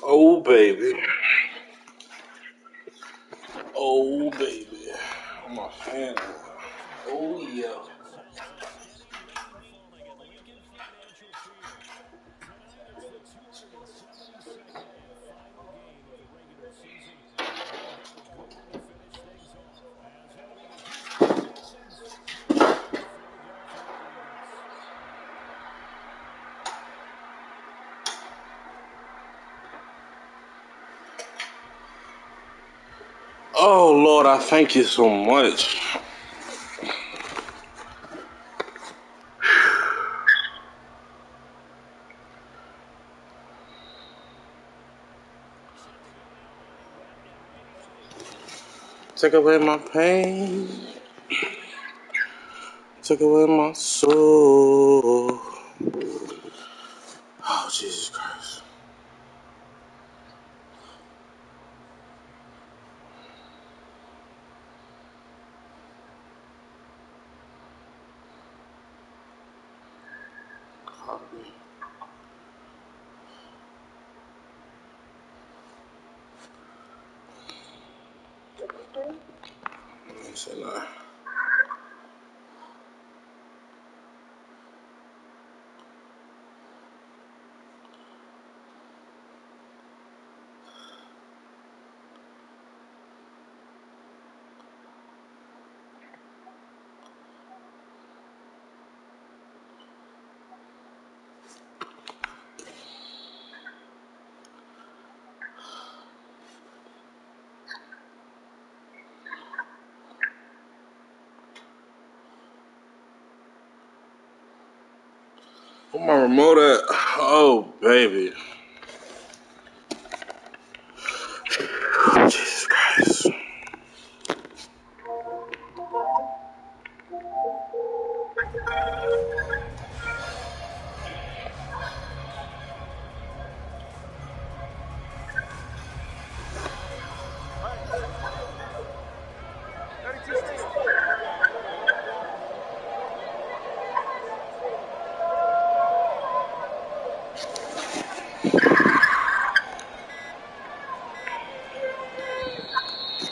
Oh, baby. Oh, baby. I'm a fan of it. Oh, yeah. Oh, Lord, I thank you so much. Take away my pain. Take away my soul. Oh, Jesus Christ. Copy. Say that. Where my remote at? Oh, baby. Jesus Christ.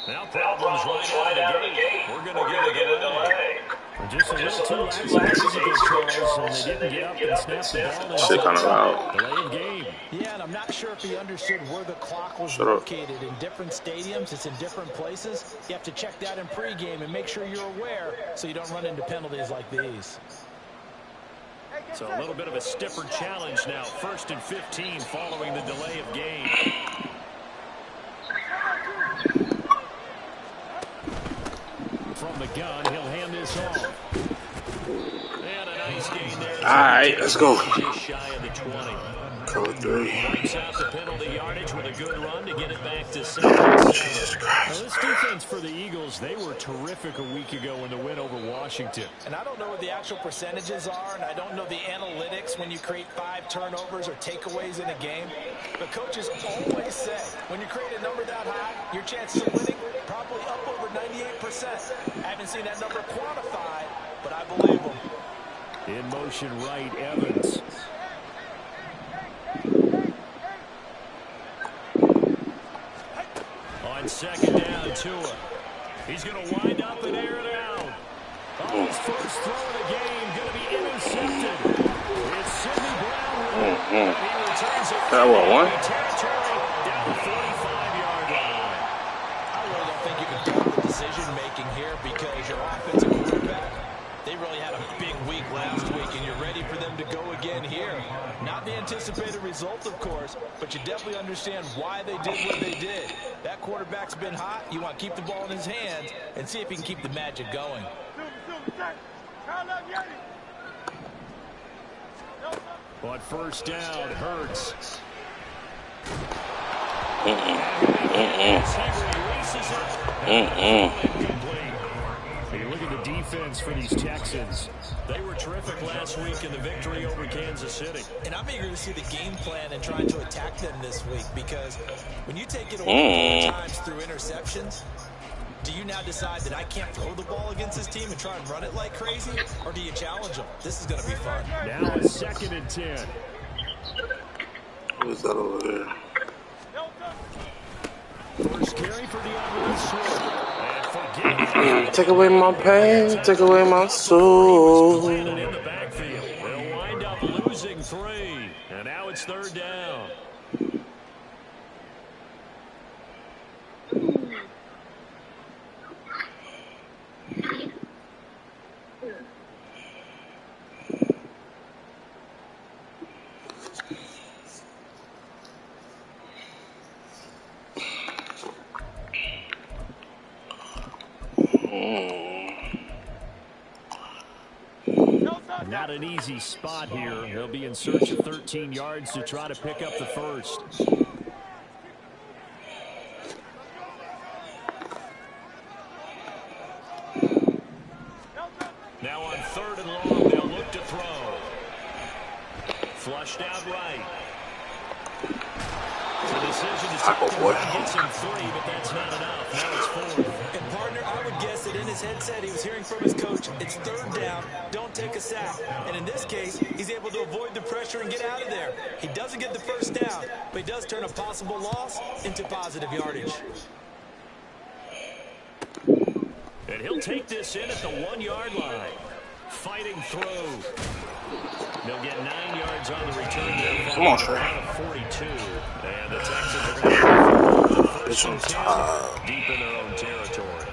Now problems right out of the gate. We're going to get a delay. Just a little too lackadaisical, Charles, and they didn't get up and snap the ball. Shit kind of loud. Delay of game. Yeah, and I'm not sure if he understood where the clock was located. In different stadiums, it's in different places. You have to check that in pregame and make sure you're aware so you don't run into penalties like these. So a little bit of a stiffer challenge now. 1st and 15 following the delay of game. From the gun, he'll hand this off. And a nice gain there. All right, let's go. Just shy of the 20. Code 3. Wipes out the penalty yardage with a good run to get it back to 7. Jesus Christ. Now, this defense for the Eagles, they were terrific a week ago in the win over Washington. And I don't know what the actual percentages are, and I don't know the analytics when you create 5 turnovers or takeaways in a game. But coaches always say, when you create a number that high, your chances of winning probably up over 98%. I haven't seen that number quantified, but I believe them. In motion right, Evans. On 2nd down, Tua. He's going to wind up and air it out. Oh, his first throw of the game going to be intercepted. It's Sidney Brown. He returns it. That one? Territory down the 45-yard line. I really don't think you can doubt the decision-making here because your offensive quarterback, they really had a big week last week, and you're ready for them to go again here. Not the anticipated result, of course, but you definitely understand why they did what they did. That quarterback's been hot. You want to keep the ball in his hands and see if he can keep the magic going. On 1st down, Hurts. defense for these Texans. They were terrific last week in the victory over Kansas City. And I'm eager to see the game plan and trying to attack them this week, because when you take it away 4 times through interceptions, do you now decide that I can't throw the ball against this team and try and run it like crazy? Or do you challenge them? This is going to be fun. Now a 2nd and 10. Who's that over there? First carry for DeAndre Swift. And forget take away my pain, take away my soul. in the backfield. They'll wind up losing 3. And now it's 3rd down. Not an easy spot here. He'll be in search of 13 yards to try to pick up the first. Now on 3rd and long, they'll look to throw. Flushed out right. The decision to take the run gets him 3, but that's not enough. Now it's 4th. And partner, I would guess that in his headset he was hearing from his coach, it's 3rd down, don't take a sack. And in this case, he's able to avoid the pressure and get out of there. He doesn't get the first down, but he does turn a possible loss into positive yardage. And he'll take this in at the 1-yard line. Fighting through. They'll get 9 yards on the return there. Come on, Trey. 42. And the Texans are going to It's on top. deep in their own territory.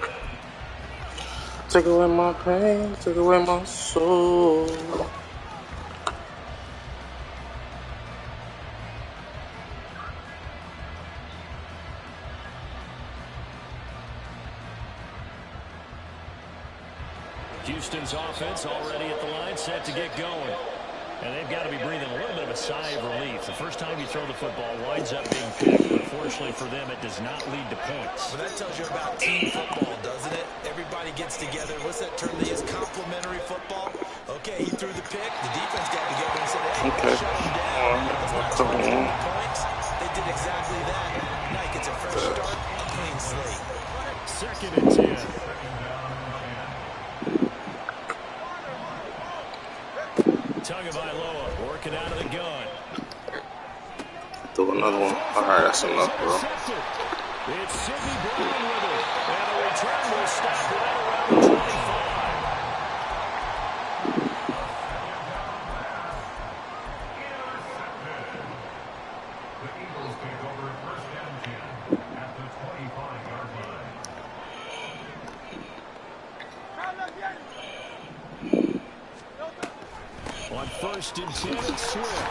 Take away my pain, take away my soul. Houston's offense already at the line, set to get going. And they've got to be breathing a little bit of a sigh of relief. The first time you throw the football winds up being picked, but fortunately for them, it does not lead to points. Well, that tells you about team football, doesn't it? Everybody gets together. What's that term they use? Complementary football. Okay, he threw the pick. The defense got together and said, hey, shut him down. Let's not try to get points. They did exactly that. Now he gets a fresh start, a clean slate. 2nd and 10. Tagovailoa working out of the gun. Do another one. All right, that's enough, bro. It's Sidney Brown with it. And a return will stop right around the 25. The Eagles take over 1st and 10 at the 25-yard line. On 1st and 10, it's Swift.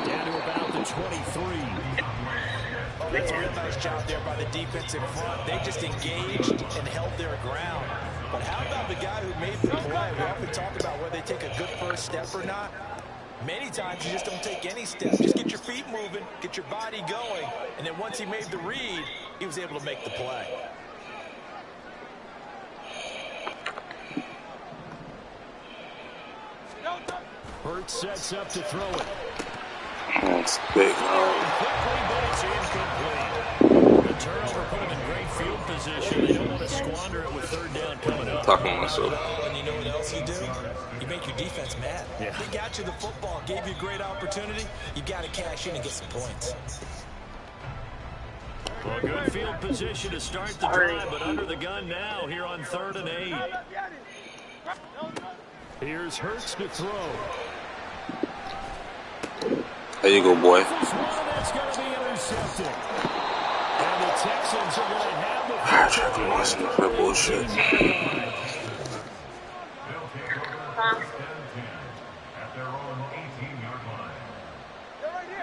Down to about the 23. Oh, that's a real nice job there by the defensive front. They just engaged and held their ground. But how about the guy who made the play? We often talk about whether they take a good first step or not. Many times you just don't take any steps. Just get your feet moving, get your body going. And then once he made the read, he was able to make the play. Hurts sets up to throw it. That's big, bro. Quickly, but it's incomplete. The turnover put him in great field position. They don't want to squander it with 3rd down coming up. Talking to myself. And you know what else you do? You make your defense mad. Yeah. They got you the football, gave you a great opportunity. You got to cash in and get some points. Well, good field position to start the drive, but under the gun now here on 3rd and 8. Here's Hurts to throw. There you go, boy. That's going to be intercepted. And the Texans are going to have the I try to watch enough of that bullshit. They'll take over 1st and 10 at their own 18-yard line.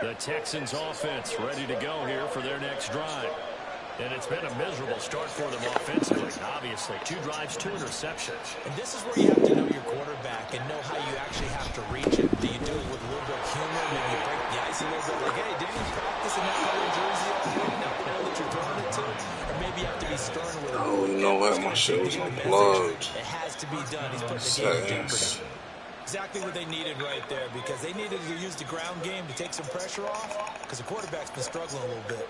The Texans offense ready to go here for their next drive. And it's been a miserable start for them offensively. Obviously, 2 drives, 2 interceptions. And this is where you have to know your quarterback and know how you actually have to reach him. Do you do it with a little bit of humor? Maybe you break the ice a little bit. Like, hey, didn't you practice in that color jersey? Now, the you're throwing it to, or maybe you have to be stern with him. Oh, you know what? My shit was unplugged. It has to be done. He's putting the game in jeopardy. Exactly what they needed right there, because they needed to use the ground game to take some pressure off, because the quarterback's been struggling a little bit.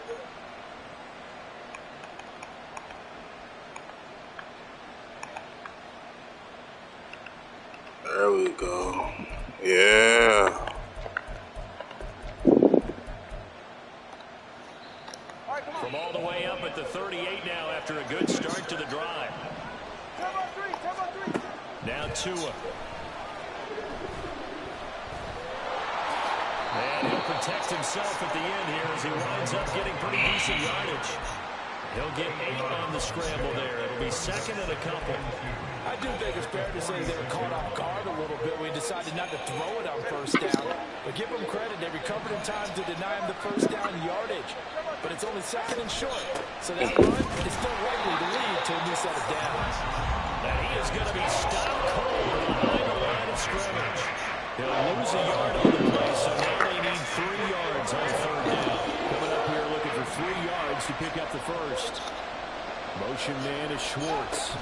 There we go. Yeah. From all the way up at the 38 now after a good start to the drive. Now Tua. And he'll protect himself at the end here as he winds up getting pretty decent yardage. He'll get 8 on the scramble there. It'll be second and a couple. I do think it's fair to say they were caught off guard a little bit. We decided not to throw it on first down. But give them credit. They recovered in time to deny him the first down yardage. But it's only second and short. So that run is still likely to lead to a new set of downs. And he is going to be stopped cold behind the line of scrimmage. He'll lose a yard on the play, so now they need 3 yards on third down. Coming up here looking for 3 yards to pick up the first. Motion man is Schwartz.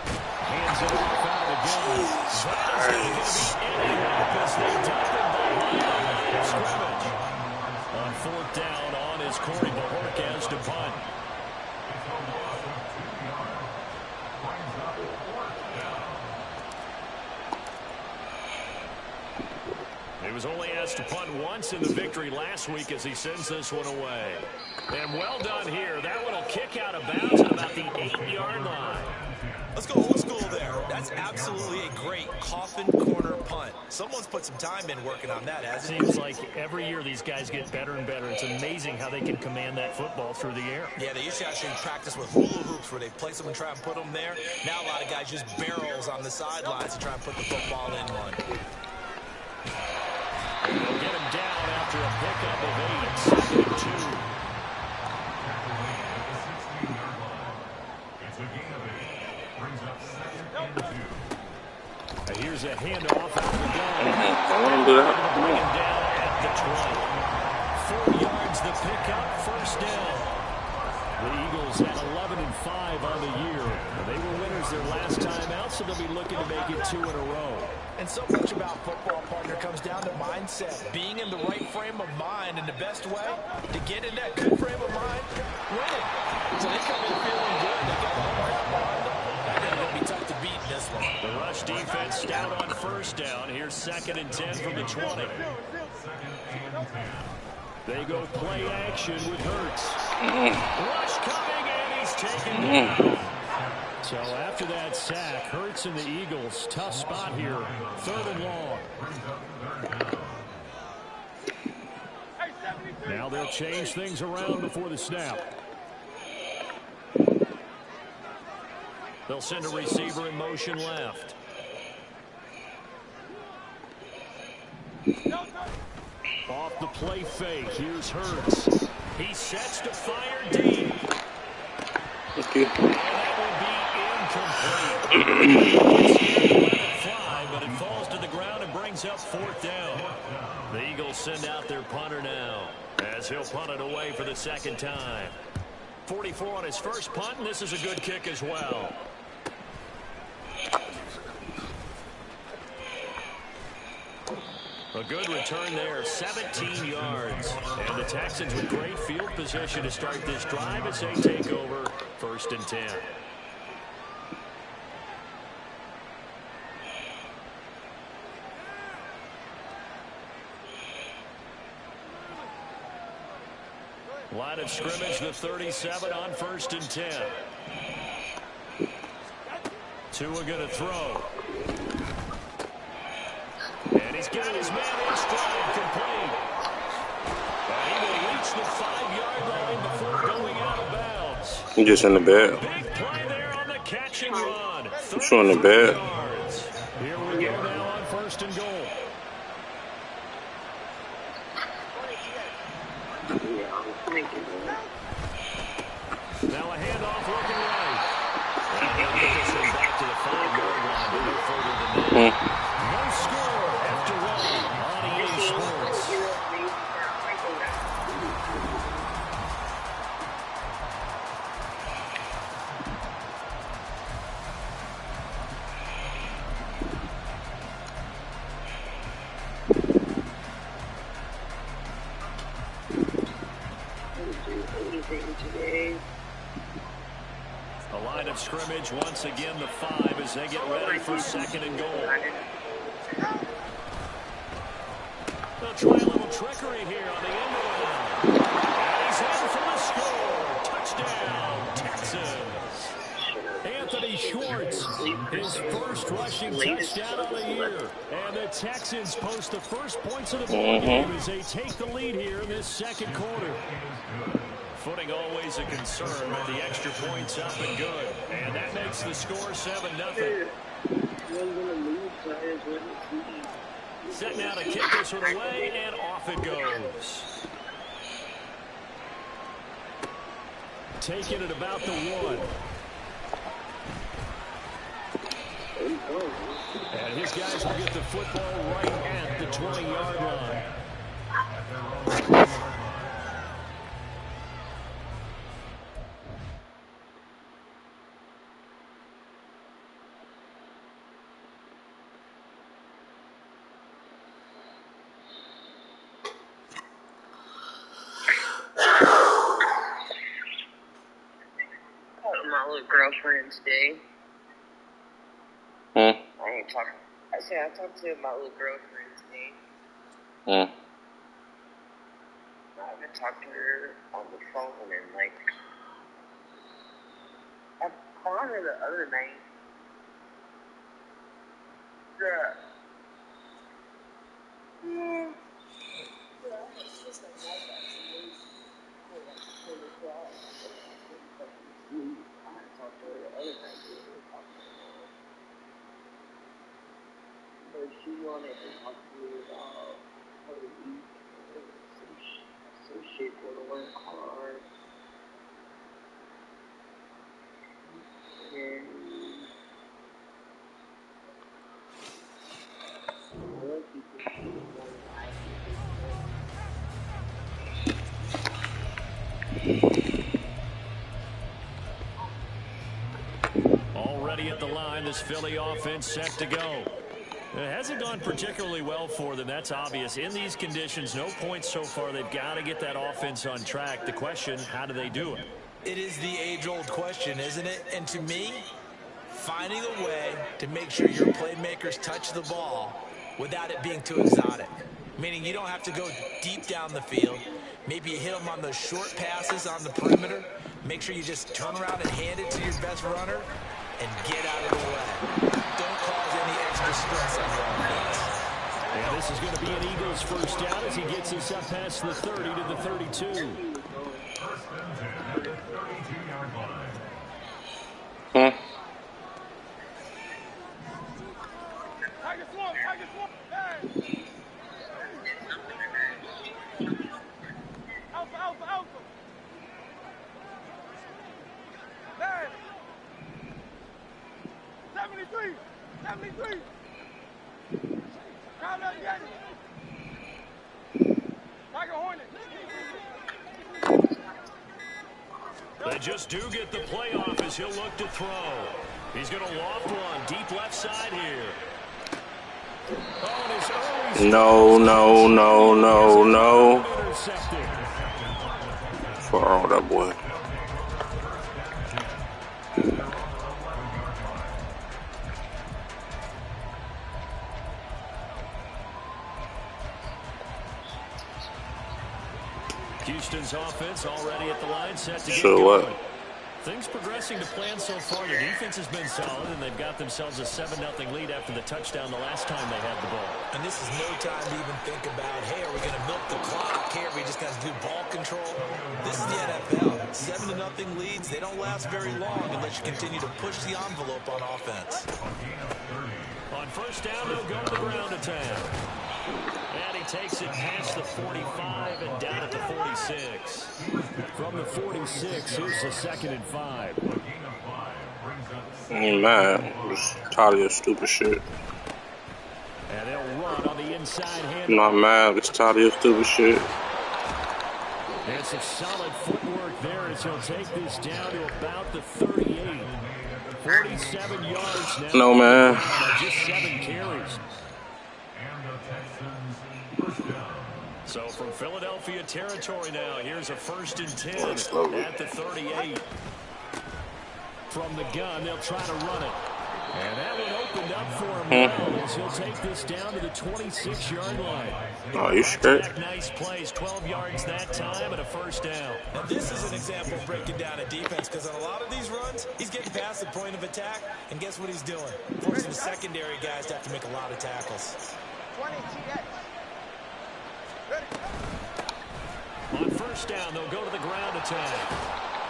Hands it off out of the gun. That is not going to be any help as they dump him behind the line of scrimmage. On fourth down on his Corey Bajorquez to punt. He was only asked to punt once in the victory last week as he sends this one away. And well done here. That one will kick out of bounds at about the 8-yard line. Let's go old school there. That's absolutely a great coffin corner punt. Someone's put some time in working on that, hasn't it? Seems like every year these guys get better and better. It's amazing how they can command that football through the air. Yeah, they used to actually practice with hula hoops where they place them and try and put them there. Now a lot of guys just barrels on the sidelines to try and put the football in one. And they'll get him down after a pickup of 8. Second and 2. Here's a handoff out of the gun. I want to do that. Bring him down at the 20. 4 yards the pickup, first down. The Eagles at 11-5 on the year. They were winners their last time out, so they'll be looking to make it 2 in a row. And so much about football, partner, comes down to mindset. Being in the right frame of mind, and the best way to get in that good frame of mind, winning. So they come in feeling good. They got the crap behind them. That ain't going to be tough to beat in this one. The rush defense stout on first down. Here's second and 10 from the 20. They go play action with Hurts. Rush coming, and he's taken down. So after that sack, Hurts and the Eagles, tough spot here. 3rd and long. Now they'll change things around before the snap. They'll send a receiver in motion left. Off the play fake, here's Hurts. He sets to fire deep. Okay. And that would be incomplete. Let it fly, but it falls to the ground and brings up 4th down. The Eagles send out their punter now, as he'll punt it away for the second time. 44 on his first punt, and this is a good kick as well. A good return there, 17 yards. And the Texans with great field position to start this drive as they take over 1st and 10. Line of scrimmage, the 37 on 1st and 10. Tua going to throw. And he's got his man in stride, complete. And he will reach the 5-yard line before going out of bounds. I'm just in the bed. Big play there on the catch and run. I'm showing the bed. Yards. Here we go now on 1st and goal. Now a handoff looking right. And he'll get this one back to the 5-yard line, but no further than that. No score after running on EA Sports. of scrimmage. Once again, the 5 as they get ready for 2nd and goal. They'll try a little trickery here on the end around. And he's in for the score. Touchdown, Texans. Anthony Schwartz, his first rushing touchdown of the year. And the Texans post the first points of the ball game as they take the lead here in this 2nd quarter. Footing always a concern, and the extra points up and good. And that makes the score 7-0. Set now to kick this one away, and off it goes. Taking it about the 1. And his guys will get the football right at the 20-yard line. My little girlfriend today. I ain't talking. I said I talked to my little girlfriend today. I haven't talked to her on the phone and like I called her the other night. But she wanted to talk to me about how to eat some shit going to work hard. And other people Already at the line, this Philly offense set to go. It hasn't gone particularly well for them. That's obvious. In these conditions, no points so far. They've got to get that offense on track. The question, how do they do it? It is the age-old question, isn't it? And to me, finding a way to make sure your playmakers touch the ball without it being too exotic. Meaning you don't have to go deep down the field. Maybe you hit them on those short passes on the perimeter. Make sure you just turn around and hand it to your best runner and get out of the way. Don't cause any extra stress on your offense. And this is going to be an Eagles first down as he gets us up past the 30 to the 32. First and 10 at the 32-yard line. They just do get the playoff as he'll look to throw. He's going to loft one deep left side here. No. For all that boy. Houston's offense already at the line, set to get So going. what? Things progressing to plan so far. The defense has been solid, and they've got themselves a 7-0 lead after the touchdown the last time they had the ball. And this is no time to even think about, hey, are we going to milk the clock? Hey, are we just going to do ball control? This is the NFL. 7-0 leads, they don't last very long unless you continue to push the envelope on offense. On first down, they'll go to the ground attack. And he takes it past the 45 and down at the 46. From the 46, here's the 2nd and 5. Man, just tired of your stupid shit. And they'll run on the inside hand. I'm not mad, just tired of your stupid shit. And some solid footwork there as he'll take this down to about the 38. 47 yards now. No, man. Just 7 carries. So from Philadelphia territory now, here's a 1st and 10 at the 38. From the gun, they'll try to run it. And that one opened up for him well as he'll take this down to the 26-yard line. Oh, you scared? Nice plays, 12 yards that time and a first down. Now this is an example of breaking down a defense because on a lot of these runs, he's getting past the point of attack, and guess what he's doing? Forcing the secondary guys to have to make a lot of tackles. On first down, they'll go to the ground attack.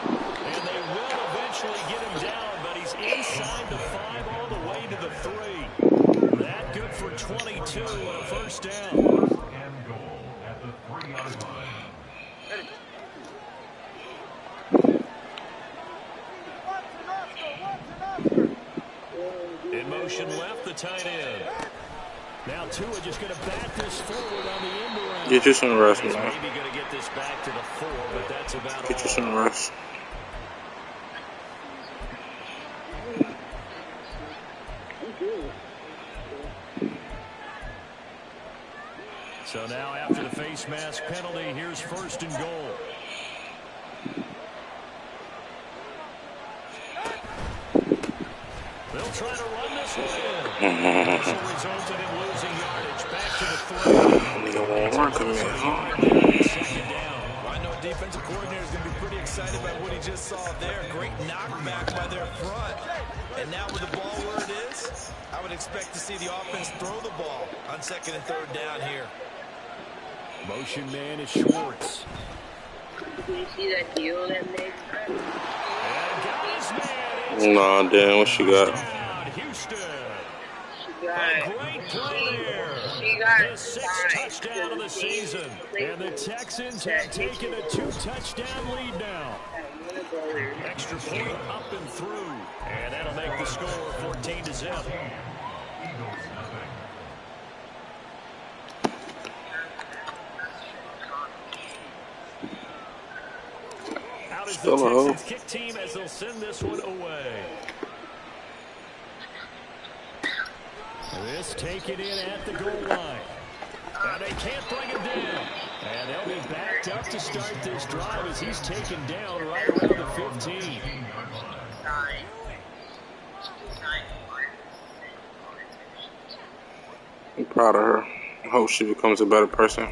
And they will eventually get him down, but he's inside the 5 all the way to the 3. That good for 22 and a first down. And goal at the 3-yard line. In motion left, the tight end. Now Tua just going to bat this forward on the end around. Get you some rest, man. Maybe going to get this back to the 4, but that's about all. Get you some rest. So now after the face mask penalty, here's first and goal. They'll try to run this one in. This will result in him losing yardage back to the 3. Second down. Well, I know a defensive coordinator is going to be pretty excited by what he just saw there. Great knockback by their front. And now with the ball where it is, I would expect to see the offense throw the ball on second and third down here. Motion man is Schwartz. Did you see that deal that made? And got his man. Nah, damn, what she got? Houston. She got Great play there. She got The 6th touchdown of the season. And the Texans have taken a 2-touchdown lead now. Extra point up and through. And that'll make the score 14-0. Out is the Texans kick team as they'll send this one away. This taken in at the goal line. And they can't bring him down. And they'll be backed up to start this drive as he's taken down right around the 15. I'm proud of her. I hope she becomes a better person.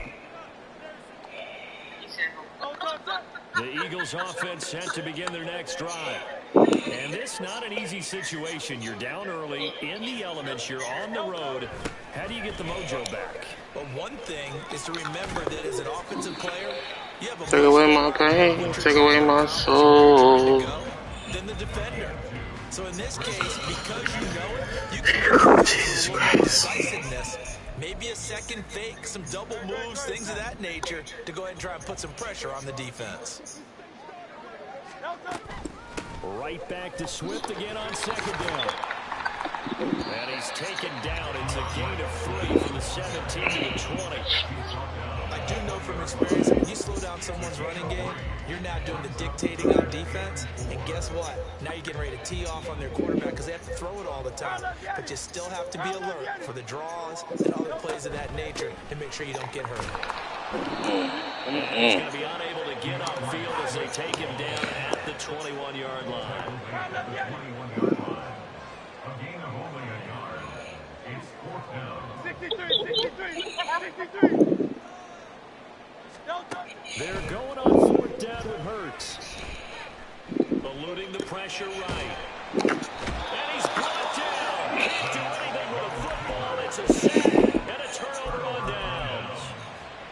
The Eagles offense set to begin their next drive. And this not an easy situation. You're down early, in the elements, you're on the road. How do you get the mojo back? Well, one thing is to remember that as an offensive player, you have a Take away my pain, take away my soul. Than the defender. So in this case, because you know it, you can Jesus Christ. decisiveness. Maybe a second fake, some double moves, things of that nature to go ahead and try and put some pressure on the defense. Right back to Swift again on second down. And he's taken down. It's a gain of 3 from the 17 to the 20. I do know from experience, when you slow down someone's running game, you're now doing the dictating on defense. And guess what? Now you're getting ready to tee off on their quarterback because they have to throw it all the time. But you still have to be alert for the draws and other plays of that nature to make sure you don't get hurt. He's going to be unable to get upfield as they take him down at the 21-yard line. A gain of only a yard. It's 4th down. 63. They're going on 4th down with Hurts. Eluding the pressure right. And he's brought down. Can't do anything with a football. It's a sack and a turnover on downs.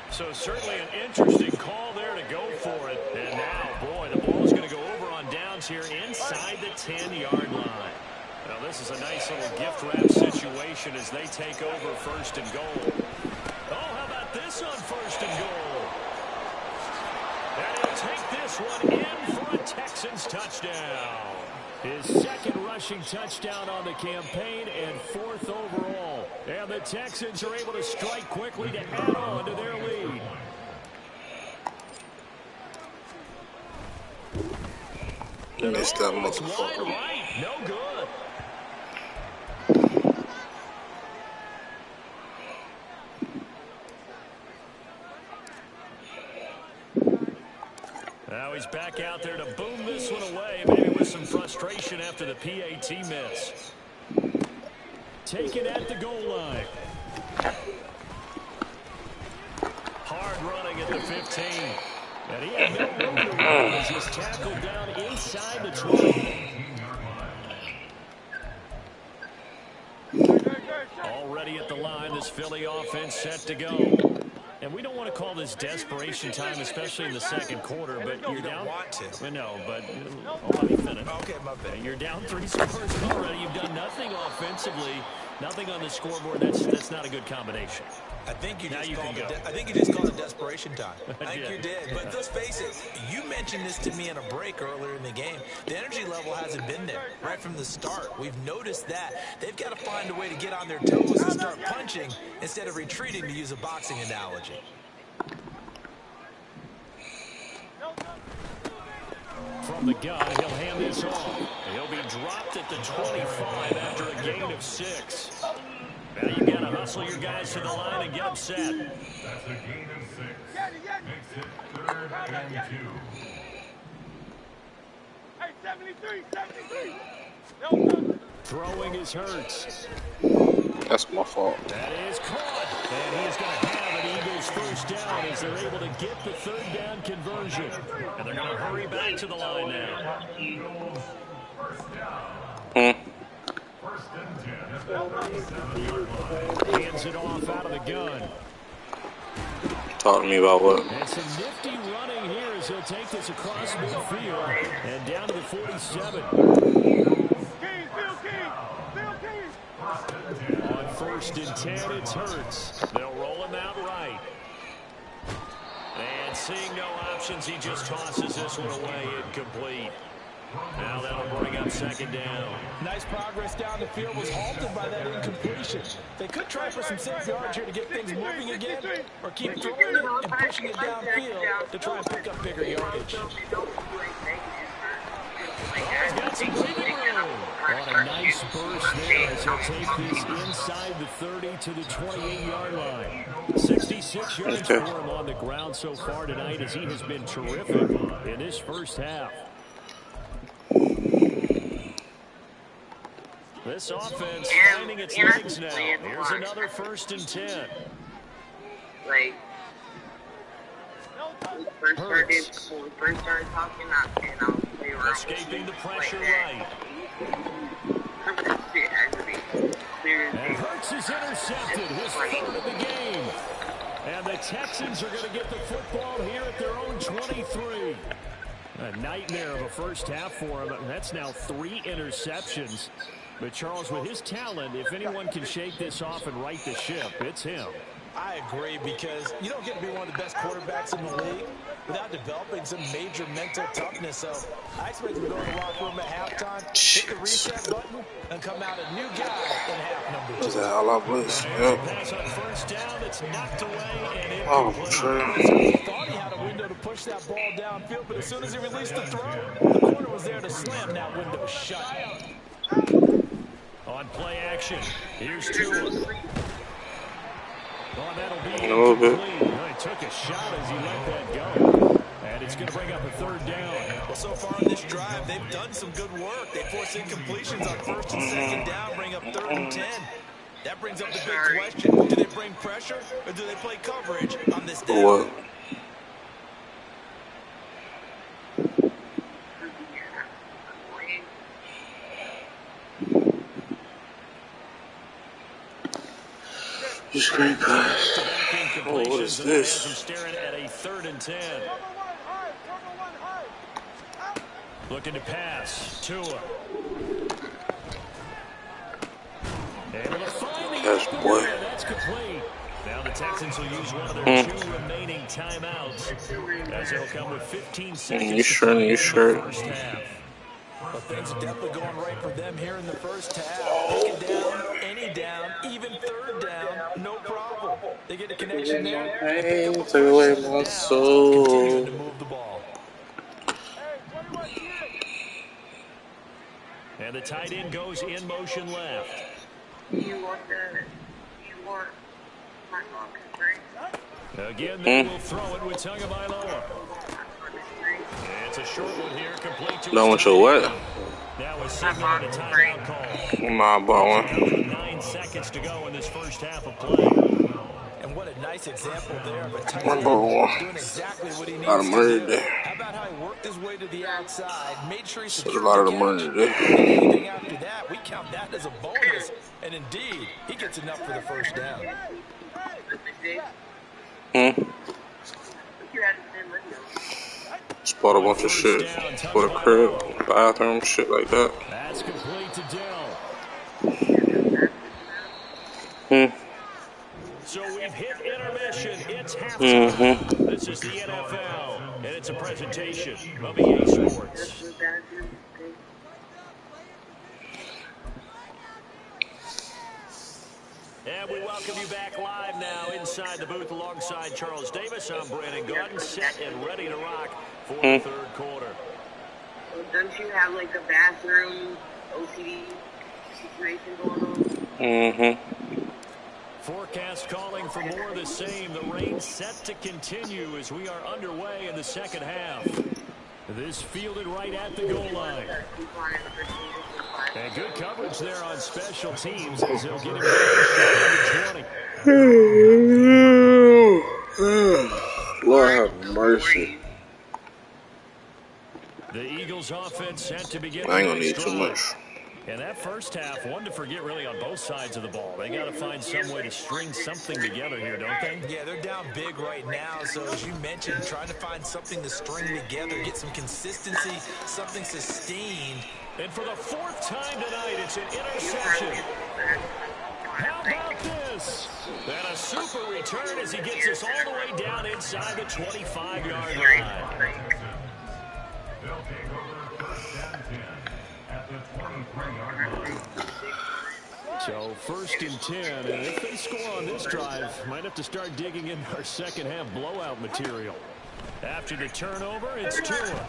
So certainly an interesting call there to go for it. And now, boy, the ball's going to go over on downs here inside the 10-yard line. Now this is a nice little gift wrap situation as they take over 1st and goal. Oh, how about this on 1st and goal? And he'll take this one in for a Texans touchdown. His 2nd rushing touchdown on the campaign and 4th overall. And the Texans are able to strike quickly to add on to their lead. Missed that It's wide motherfucker. right. No good. Now he's he's back out there to boom this one away, maybe with some frustration after the PAT miss. Taken at the goal line. Hard running at the 15. And he had no room to run as he's tackled down inside the 20. Already at the line, this Philly offense set to go. And we don't want to call this desperation time, especially in the second quarter, but you're down. Want to. No, but let me finish. Okay, my bad. You're down 3 scores already. You've done nothing offensively, nothing on the scoreboard. That's not a good combination. I think you just can called it desperation time. I think you did. But let's face it, you mentioned this to me in a break earlier in the game. The energy level hasn't been there right from the start. We've noticed that. They've got to find a way to get on their toes and start punching instead of retreating, to use a boxing analogy. From the gun, he'll hand this off. He'll be dropped at the 25 after a gain of 6. Now you got to hustle your guys to the line and get them set. That's a gain of 6. Makes it 3rd and 2. Hey, 73. Throwing is Hurts. That's my fault. That is caught. And he is going to have an Eagles first down as they're able to get the 3rd down conversion. And they're going to hurry back to the line now. Eagles first down. First and 10. Hands it off out of the gun. Talk to me about what? And some nifty running here as he'll take this across midfield and down to the 47. On 1st and 10, it's Hurts. They'll roll him out right. And seeing no options, he just tosses this one away incomplete. Now that'll bring up 2nd down. Nice progress down the field was halted by that incompletion. They could try for some safe yards here to get things moving again, or keep throwing it and pushing it downfield to try and pick up bigger yardage. He's got some breathing room. On a nice burst there as he'll take this inside the 30 to the 28-yard line. 66 yards for him on the ground so far tonight as he has been terrific in this first half. This offense finding its legs now. Here's another 1st and 10. Like, when we first started talking, and I was playing around. Escaping the pressure right. And Hurts is intercepted, his 3rd of the game. And the Texans are going to get the football here at their own 23. A nightmare of a first half for him. That's now 3 interceptions. But, Charles, with his talent, if anyone can shake this off and right the ship, it's him. I agree, because you don't get to be one of the best quarterbacks in the league without developing some major mental toughness. So I expect him to go in the locker room at halftime, hit the reset button, and come out a new guy in half number 2. What's that? All I was. Pass on 1st down, it's knocked away and He thought he had a window to push that ball downfield, but as soon as he released the throw, the corner was there to slam that window shut. On play action, here's Tooch. Oh, that'll be incomplete. He took a shot as he let that go. And it's going to bring up a 3rd down. Well, so far on this drive, they've done some good work. They force incompletions on 1st and 2nd down, bring up 3rd and 10. That brings up the big question. Do they bring pressure, or do they play coverage on this down? What? Screen pass. Oh, what is this? Staring at a 3rd and 10. Looking to pass. Tua. Able to find the That's boy. That's complete. Now the Texans will use one of their 2 remaining timeouts as they'll come with 15 seconds. You sure? First half. But things are definitely going right for them here in the first half. They get down, any down, even 3rd down, no problem. They get a connection there. Hey, took away my soul. Continuing to move the ball. And the tight end goes in motion left. Again, they will throw it with Tagovailoa. And It's a short one here, complete to Don't want your what? Now a signal and a timeout call. I'm not balling. 9 seconds to go in this first half of play. And what a nice example there of a tight My end boy. doing exactly what he needs A lot of money to do. today. How about how he worked his way to the outside, made sure he Said secured a lot of the the money catch, today. and anything after that, we count that as a bonus. And indeed, he gets enough for the first down. Just bought a bunch of shit for the crib, bathroom, shit like that. That's complete to Dell. So we've hit intermission. It's halftime. This is the NFL, and it's a presentation of EA Sports. And we welcome you back live now inside the booth alongside Charles Davis. I'm Brandon Gordon, set and ready to rock for the third quarter. Well, don't you have like a bathroom OCD situation going on? Forecast calling for more of the same. The rain set to continue as we are underway in the second half. This fielded right at the goal line. And good coverage there on special teams as they'll get him to 20. Lord have mercy. The Eagles offense set to begin. I ain't gonna need too much. And that first half, one to forget really on both sides of the ball. They got to find some way to string something together here, don't they? Yeah, they're down big right now. So as you mentioned, trying to find something to string together, get some consistency, something sustained. And for the fourth time tonight, it's an interception. How about this? And a super return as he gets us all the way down inside the 25-yard line. They'll take over first and 10 at the 23-yard line. So first and 10, and if they score on this drive, might have to start digging in our second half blowout material. After the turnover, it's Tua.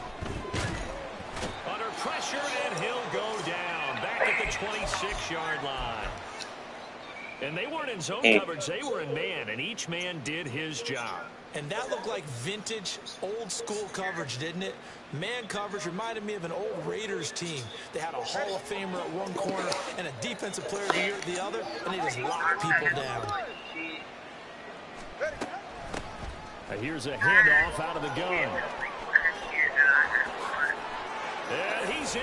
Under pressure, and he'll go down. Back at the 26-yard line. And they weren't in zone coverage, they were in man, and each man did his job. And that looked like vintage, old-school coverage, didn't it? Man coverage reminded me of an old Raiders team. They had a Hall of Famer at one corner and a defensive player of the year at the other, and they just locked people down. Here's a handoff out of the gun. And he's in.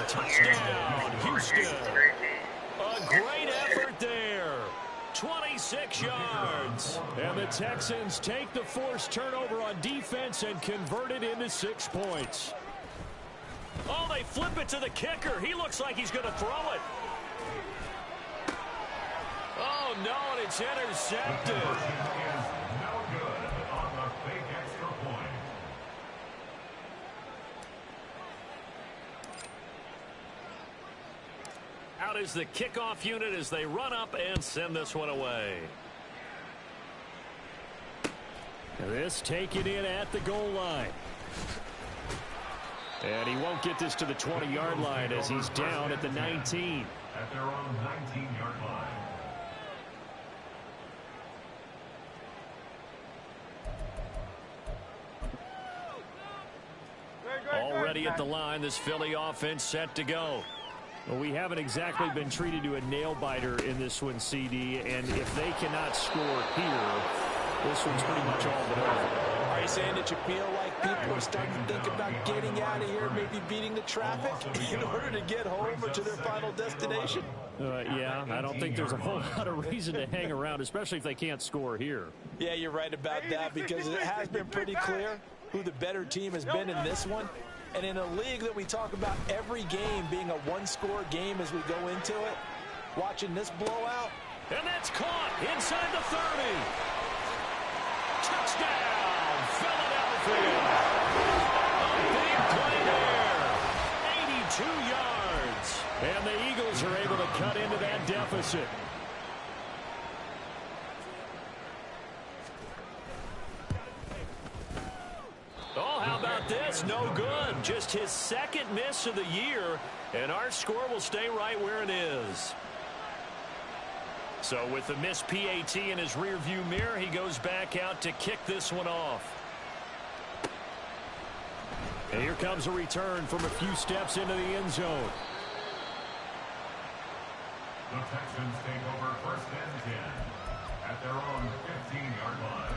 Touchdown, Houston. A great effort there. 26 yards. And the Texans take the forced turnover on defense and convert it into 6 points. Oh, they flip it to the kicker. He looks like he's going to throw it. Oh, no, and it's intercepted. No good on the fake extra point. Out is the kickoff unit as they run up and send this one away. This taken in at the goal line. And he won't get this to the 20-yard line as he's down at the 19. At their own 19-yard line. Already at the line, this Philly offense set to go. Well, we haven't exactly been treated to a nail-biter in this one, CD, and if they cannot score here, this one's pretty much all but over. Are you saying that you feel like people are starting to think about getting out of here, maybe beating the traffic in order to get home or to their final destination? Yeah, I don't think there's a whole lot of reason to hang around, especially if they can't score here. Yeah, you're right about that because it has been pretty clear who the better team has been in this one. And in a league that we talk about every game being a one-score game as we go into it, watching this blowout. And that's caught inside the 30. Touchdown, Philadelphia. A big play there. 82 yards. And the Eagles are able to cut into that deficit. Oh, how about this? No good. Just his second miss of the year, and our score will stay right where it is. So with the missed PAT in his rearview mirror, he goes back out to kick this one off. And here comes a return from a few steps into the end zone. The Texans take over 1st and 10 at their own 15-yard line.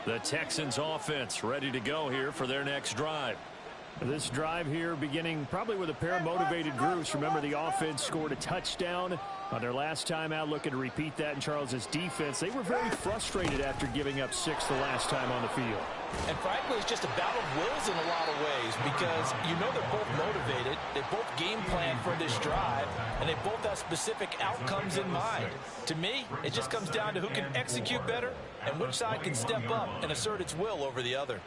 The Texans offense ready to go here for their next drive. This drive here beginning probably with a pair of motivated groups. Remember, the offense scored a touchdown on their last time out. Looking to repeat that in Charles's defense. They were very frustrated after giving up 6 the last time on the field. And frankly, it's just a battle of wills in a lot of ways because you know they're both motivated. They both game plan for this drive, and they both have specific outcomes in mind. To me, it just comes down to who can execute better and which side can step up and assert its will over the other.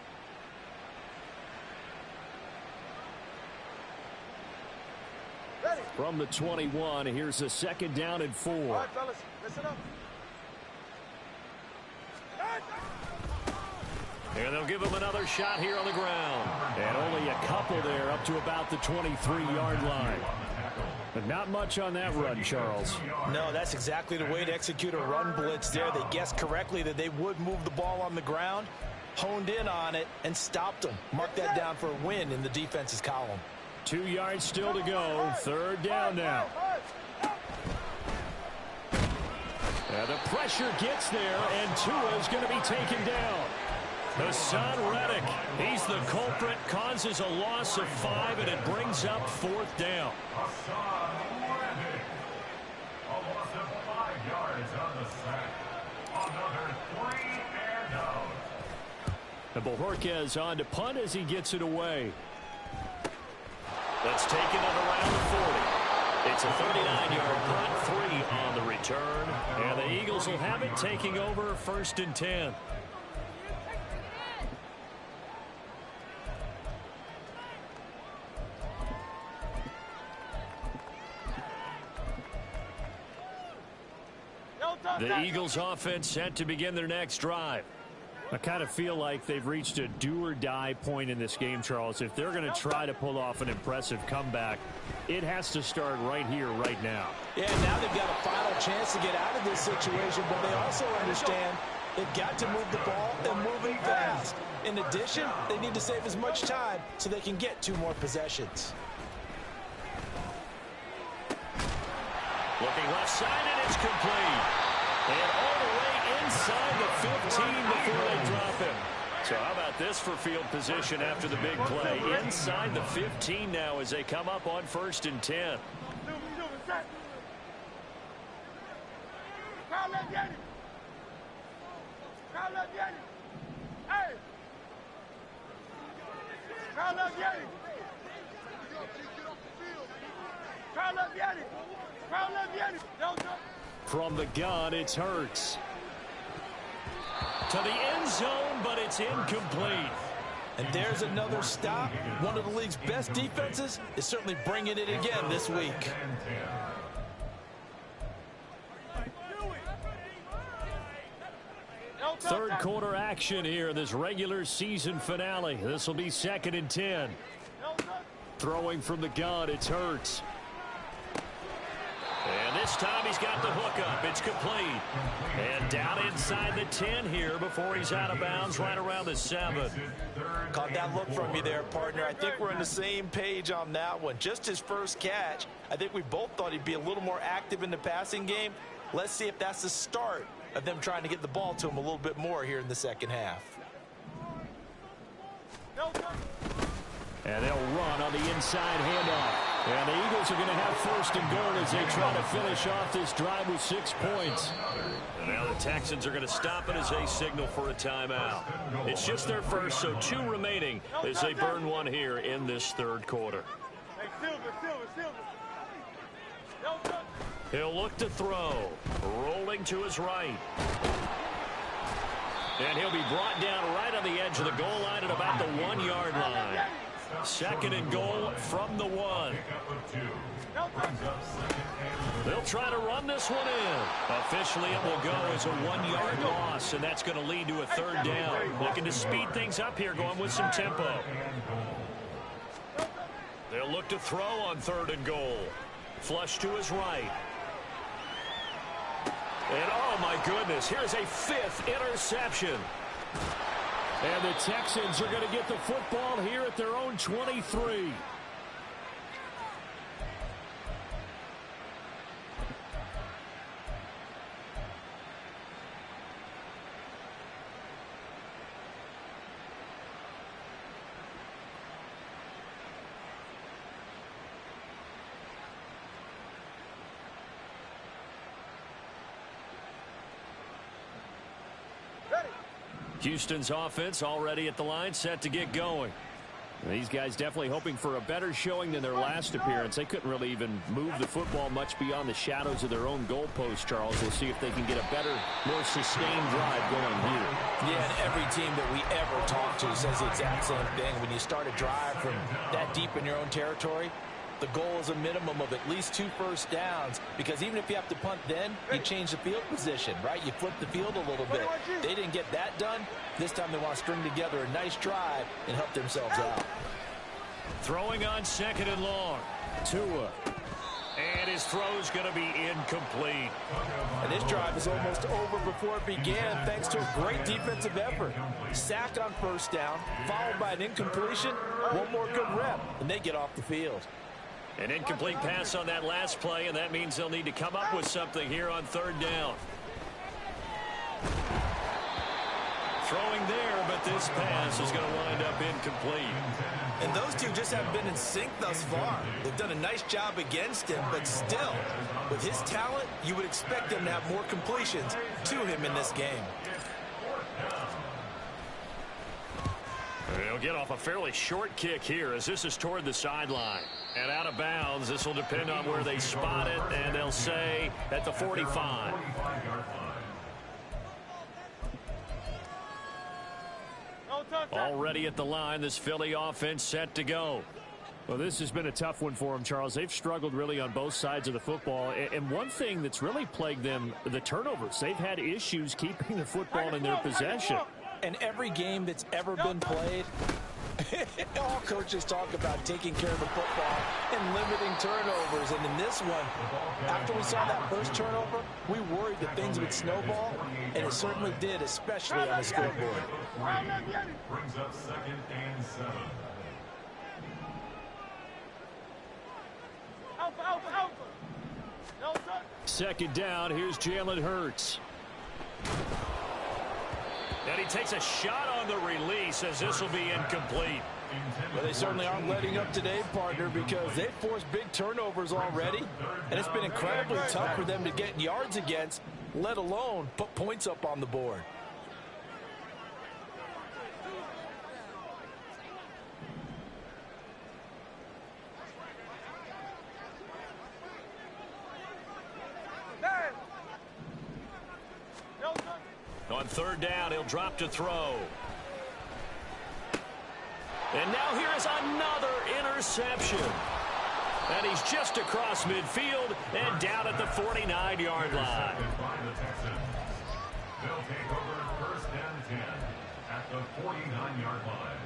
From the 21, here's a 2nd down and 4. All right, fellas, listen up. And they'll give him another shot here on the ground. And only a couple there up to about the 23-yard line. But not much on that run, Charles. No, that's exactly the way to execute a run blitz there. They guessed correctly that they would move the ball on the ground, honed in on it, and stopped them. Mark that down for a win in the defense's column. 2 yards still to go. 3rd down now. And the pressure gets there, and Tua's going to be taken down. Hassan Reddick, he's the culprit, causes a loss of 5, and it brings up 4th down. Hassan Reddick. A loss of 5 yards on the sack. Another 3 and out. And Bojorquez on to punt as he gets it away. That's taken it around the 40. It's a 39-yard punt, 3 on the return. And the Eagles will have it taking over 1st and 10. The Eagles offense set to begin their next drive. I kind of feel like they've reached a do-or-die point in this game, Charles. If they're going to try to pull off an impressive comeback, it has to start right here, right now. Yeah, now they've got a final chance to get out of this situation, but they also understand they've got to move the ball and move it fast. In addition, they need to save as much time so they can get 2 more possessions. Looking left side, and it's complete. And all the way inside the 15 before they drop him. So how about this for field position after the big play? Inside the 15 now as they come up on 1st and 10. From the gun, it's Hurts. To the end zone, but it's incomplete. And there's another stop. One of the league's best defenses is certainly bringing it again this week. Third quarter action here in this regular season finale. This will be 2nd and 10. Throwing from the gun, it's Hurts. And this time he's got the hook up. It's complete. And down inside the 10 here before he's out of bounds right around the 7. Caught that look from you there, partner. I think we're on the same page on that one. Just his first catch. I think we both thought he'd be a little more active in the passing game. Let's see if that's the start of them trying to get the ball to him a little bit more here in the second half. And they'll run on the inside handoff. And the Eagles are going to have 1st and goal as they try to finish off this drive with 6 points. And now the Texans are going to stop it as they signal for a timeout. It's just their first, so 2 remaining as they burn one here in this 3rd quarter. He'll look to throw. Rolling to his right. And he'll be brought down right on the edge of the goal line at about the 1-yard line. Second and goal from the 1. They'll try to run this one in. Officially, it will go as a 1-yard loss, and that's going to lead to a third down. Looking to speed things up here, going with some tempo. They'll look to throw on third and goal. Flush to his right. And, oh, my goodness, here's a 5th interception. And the Texans are going to get the football here at their own 23. Houston's offense already at the line, set to get going. These guys definitely hoping for a better showing than their last appearance. They couldn't really even move the football much beyond the shadows of their own goalpost, Charles. We'll see if they can get a better, more sustained drive going here. Yeah, and every team that we ever talk to says the exact same thing. When you start a drive from that deep in your own territory, the goal is a minimum of at least 2 first downs, because even if you have to punt then, you change the field position, right? You flip the field a little bit. They didn't get that done. This time they want to string together a nice drive and help themselves out. Throwing on second and long. Tua. And his throw's going to be incomplete. And this drive is almost over before it began, thanks to a great defensive effort. Sack on first down, followed by an incompletion. One more good rep, and they get off the field. An incomplete pass on that last play, and that means they'll need to come up with something here on third down. Throwing there, but this pass is going to wind up incomplete. And those two just haven't been in sync thus far. They've done a nice job against him, but still, with his talent, you would expect him to have more completions to him in this game. They'll get off a fairly short kick here as this is toward the sideline. And out of bounds, this will depend on where they spot it, and they'll say at the 45. Already at the line, this Philly offense set to go. Well, this has been a tough one for them, Charles. They've struggled really on both sides of the football. And one thing that's really plagued them, the turnovers. They've had issues keeping the football in their possession. And every game that's ever been played, all coaches talk about taking care of the football and limiting turnovers. And in this one, after we saw that first turnover, we worried that things would snowball, and it certainly did, especially on the scoreboard. Brings up 2nd and 7. Second down, here's Jalen Hurts. And he takes a shot on the release as this will be incomplete. Well, they certainly aren't letting up today, partner, because they've forced big turnovers already, and it's been incredibly tough for them to get yards against, let alone put points up on the board. On third down, he'll drop to throw. And now here is another interception. And he's just across midfield and down at the 49-yard line. They'll take over 1st and 10 at the 49-yard line.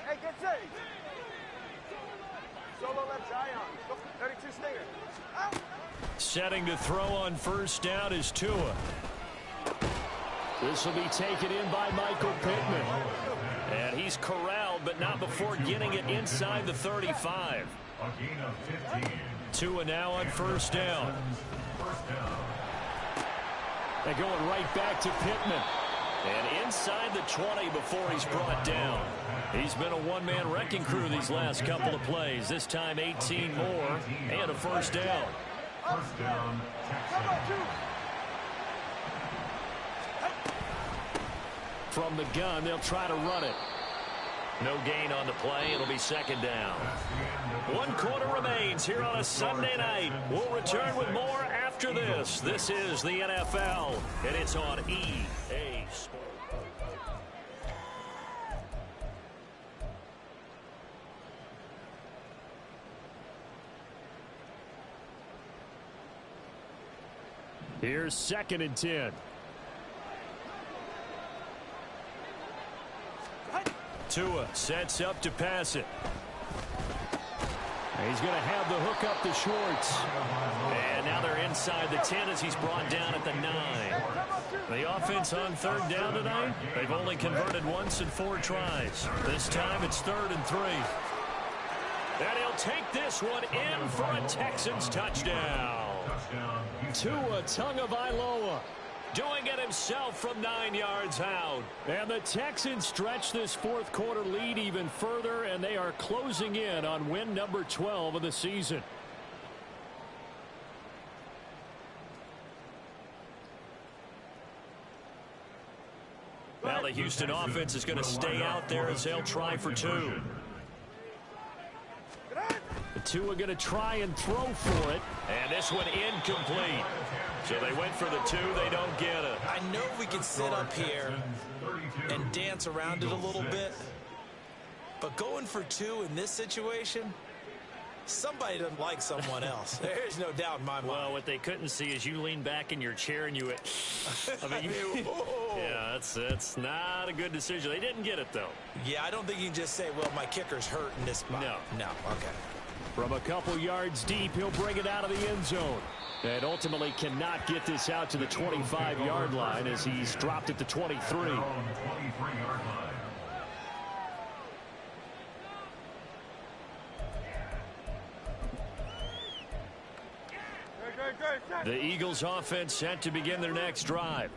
Hey, get Zay. Solo left Zion. 32 Stinger. Out. Setting to throw on first down is Tua. This will be taken in by Michael Pittman. And he's corralled, but not before getting it inside the 35. A gain of 15. Tua now on first down. They're going right back to Pittman. And inside the 20 before he's brought down. He's been a one-man wrecking crew these last couple of plays. This time 18 more and a first down. First down, Texans. From the gun, they'll try to run it. No gain on the play. It'll be second down. 1 quarter remains here on a Sunday night. We'll return with more after this. This is the NFL, and it's on EA Sports. Here's 2nd and 10. Tua sets up to pass it. He's going to have the hook up to Schwartz. And now they're inside the 10 as he's brought down at the 9. The offense on 3rd down tonight, they've only converted once in 4 tries. This time it's 3rd and 3. And he'll take this one in for a Texans touchdown. Tua Tagovailoa doing it himself from 9 yards out. And the Texans stretch this 4th quarter lead even further, and they are closing in on win number 12 of the season. Now the Houston offense is going to stay out there as they'll try for 2. Tua going to try and throw for it. And this one incomplete. So they went for the 2. They don't get it. I know we can sit up here and dance around it a little bit. But going for 2 in this situation, somebody doesn't like someone else. There's no doubt in my mind. Well, what they couldn't see is you lean back in your chair and you went, I mean, yeah, that's not a good decision. They didn't get it, though. Yeah, I don't think you can just say, well, my kicker's hurt in this spot. No, okay. From a couple yards deep, he'll bring it out of the end zone. And ultimately cannot get this out to the 25-yard line as he's dropped at the 23. The Eagles offense set to begin their next drive.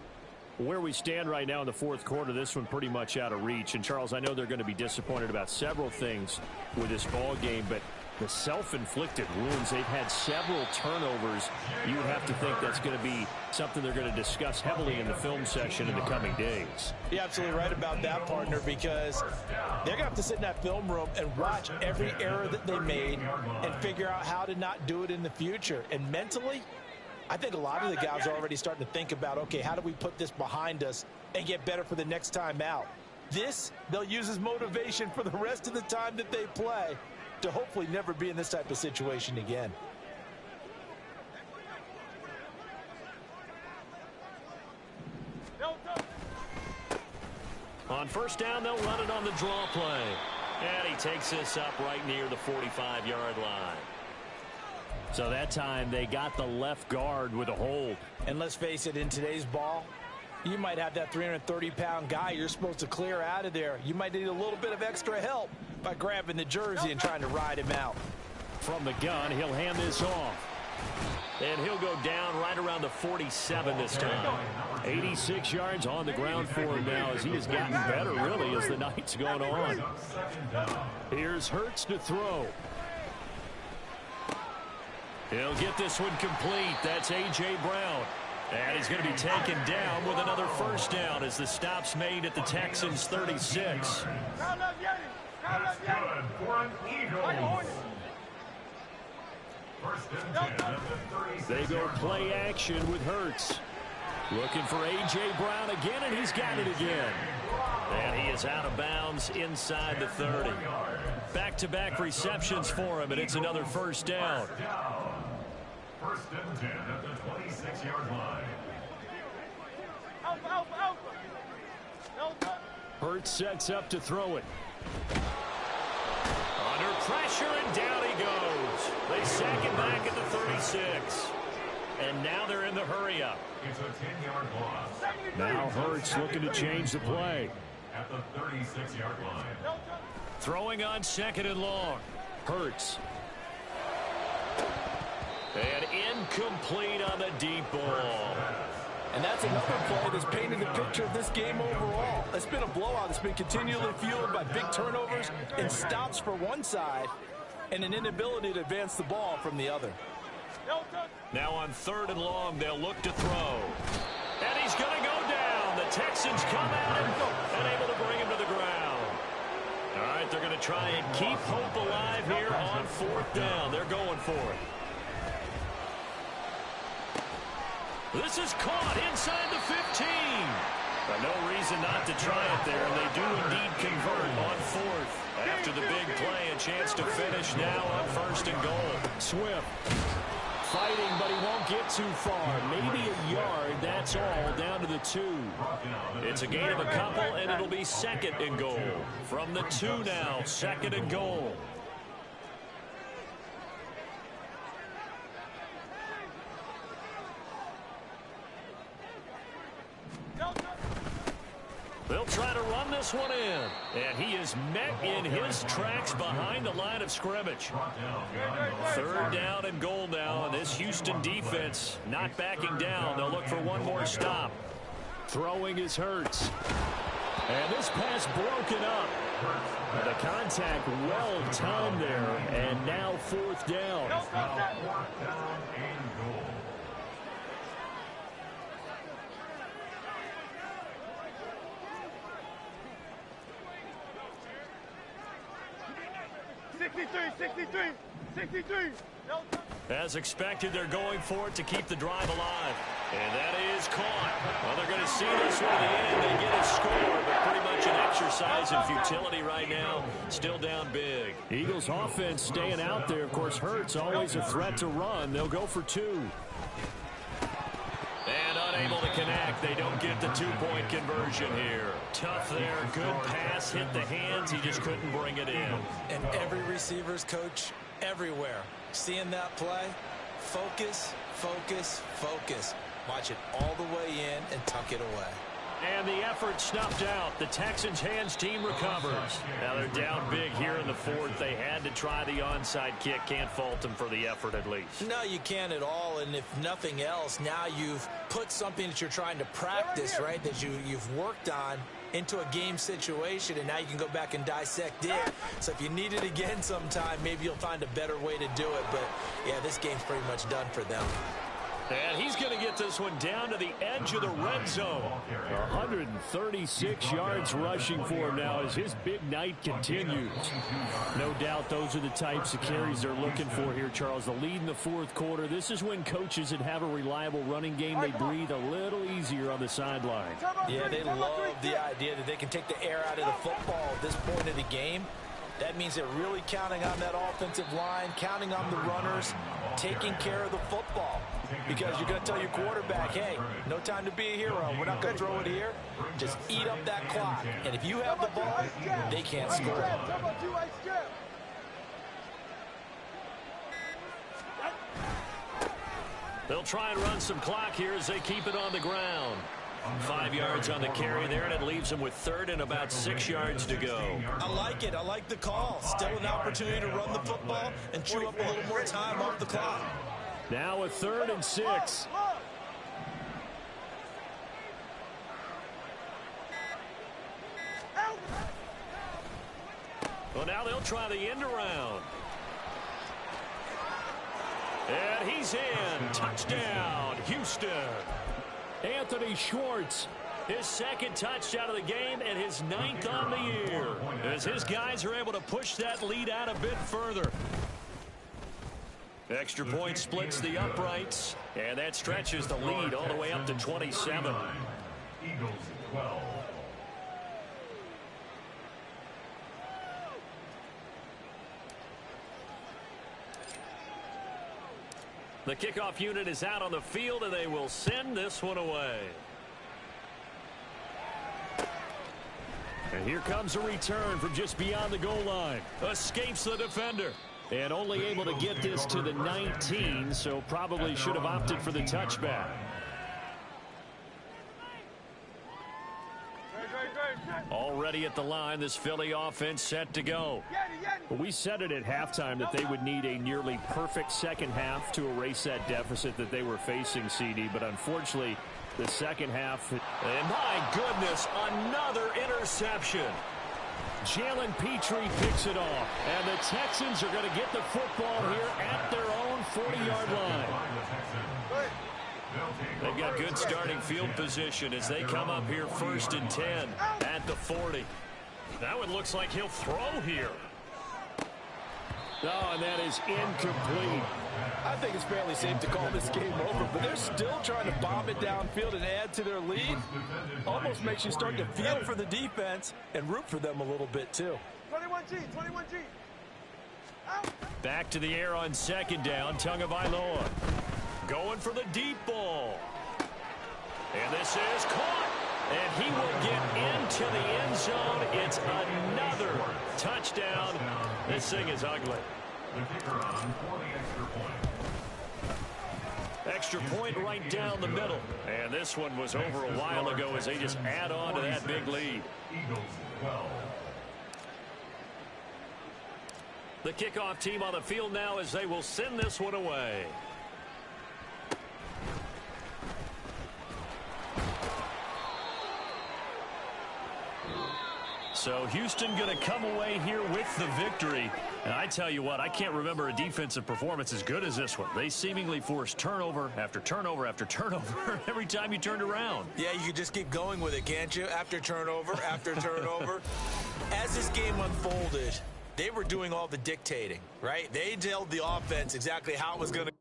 Where we stand right now in the 4th quarter, this one pretty much out of reach. And, Charles, I know they're going to be disappointed about several things with this ball game, but the self-inflicted wounds, they've had several turnovers. You would have to think that's going to be something they're going to discuss heavily in the film session in the coming days. You're absolutely right about that, partner, because they're going to have to sit in that film room and watch every error that they made and figure out how to not do it in the future. And mentally, I think a lot of the guys are already starting to think about, okay, how do we put this behind us and get better for the next time out? This, they'll use as motivation for the rest of the time that they play to hopefully never be in this type of situation again. On 1st down, they'll run it on the draw play. And he takes this up right near the 45-yard line. So that time they got the left guard with a hold. And let's face it, in today's ball, you might have that 330-pound guy you're supposed to clear out of there. You might need a little bit of extra help by grabbing the jersey and trying to ride him out. From the gun, he'll hand this off. And he'll go down right around the 47 this time. 86 yards on the ground for him now as he has gotten better, really, as the night's going on. Here's Hurts to throw. He'll get this one complete. That's A.J. Brown. And he's going to be taken down with another 1st down as the stop's made at the Texans' 36. That's good for an Eagles. 1st and 10 at the 36. They go play action with Hurts. Looking for A.J. Brown again, and he's got it again. And he is out of bounds inside the 30. Back-to-back receptions for him, and it's another 1st down. 1st and 10 at the 26-yard line. Hurts sets up to throw it. Under pressure, and down he goes. They sack him back at the 36. And now they're in the hurry-up. It's a 10-yard loss. Now Hurts looking to change the play. At the 36-yard line. Throwing on 2nd and long. Hurts. And incomplete on the deep ball. And that's another play that's painted the picture of this game overall. It's been a blowout. It's been continually fueled by big turnovers and stops for one side and an inability to advance the ball from the other. Now on 3rd and long, they'll look to throw. And he's going to go down. The Texans come out and able to bring him to the ground. All right, they're going to try and keep hope alive here on 4th down. They're going for it. This is caught inside the 15. No reason not to try it there, and they do indeed convert on 4th. After the big play, a chance to finish now on 1st and goal. Swift fighting, but he won't get too far. Maybe a yard, that's all, down to the 2. It's a gain of a couple, and it'll be 2nd and goal. From the 2 now, 2nd and goal. They'll try to run this one in. And he is met in his tracks behind the line of scrimmage. 3rd down and goal now. And this Houston defense not backing down. They'll look for one more stop. Throwing is Hurts. And this pass broken up. The contact well timed there. And now 4th down. 63. As expected, they're going for it to keep the drive alive. And that is caught. Well, they're going to see this one in the end. They get a score, but pretty much an exercise in futility right now. Still down big. Eagles offense staying out there. Of course, Hurts always a threat to run. They'll go for 2. And unable to connect. They don't get the 2-point conversion here. Tough there. Good pass. Hit the hands. He just couldn't bring it in. And every receiver's coach everywhere. Seeing that play, focus, focus, focus. Watch it all the way in and tuck it away. And the effort snuffed out. The Texans' hands team recovers. Now they're down big here in the 4th. They had to try the onside kick. Can't fault them for the effort at least. No, you can't at all. And if nothing else, now you've put something that you're trying to practice, right, that you've worked on into a game situation, and now you can go back and dissect it. So if you need it again sometime, maybe you'll find a better way to do it. But, yeah, this game's pretty much done for them. And he's going to get this one down to the edge of the red zone. 136 yards rushing for him now as his big night continues. No doubt those are the types of carries they're looking for here, Charles. The lead in the 4th quarter. This is when coaches that have a reliable running game, they breathe a little easier on the sideline. Yeah, they love the idea that they can take the air out of the football at this point of the game. That means they're really counting on that offensive line, counting on the runners, taking care of the football. Because you're going to tell your quarterback, hey, no time to be a hero. We're not going to throw it here. Just eat up that clock. And if you have the ball, they can't score. They'll try and run some clock here as they keep it on the ground. 5 yards on the carry there, and it leaves them with 3rd and about 6 yards to go. I like it. I like the call. Still an opportunity to run the football and chew up a little more time off the clock. Now a 3rd and 6. Well, now they'll try the end around. And he's in. Touchdown, Houston. Anthony Schwartz. His 2nd touchdown of the game and his 9th on the year. As his guys are able to push that lead out a bit further. Extra point splits the uprights, and that stretches the lead all the way up to 27. Eagles 12. The kickoff unit is out on the field, and they will send this one away. And here comes a return from just beyond the goal line. Escapes the defender. And only able to get this to the 19, so probably should have opted for the touchback. Already at the line, this Philly offense set to go. Well, we said it at halftime that they would need a nearly perfect second half to erase that deficit that they were facing, CD. But unfortunately, the second half. And my goodness, another interception. Jalen Petrie picks it off. And the Texans are going to get the football here at their own 40-yard line. They've got good starting field position as they come up here 1st and 10 at the 40. That one looks like he'll throw here. Oh, and that is incomplete. I think it's fairly safe to call this game over, but they're still trying to bomb it downfield and add to their lead. Almost makes you start to feel for the defense and root for them a little bit, too. 21G, 21G. Out. Back to the air on second down. Tagovailoa going for the deep ball. And this is caught. And he will get into the end zone. It's another touchdown. This thing is ugly. The kicker on for the extra point. Extra point right down the middle. And this one was over a while ago as they just add on to that big lead. Eagles 12. The kickoff team on the field now as they will send this one away. So Houston going to come away here with the victory. And I tell you what, I can't remember a defensive performance as good as this one. They seemingly forced turnover after turnover after turnover every time you turned around. Yeah, you could just keep going with it, can't you? After turnover, after turnover. As this game unfolded, they were doing all the dictating, right? They told the offense exactly how it was going to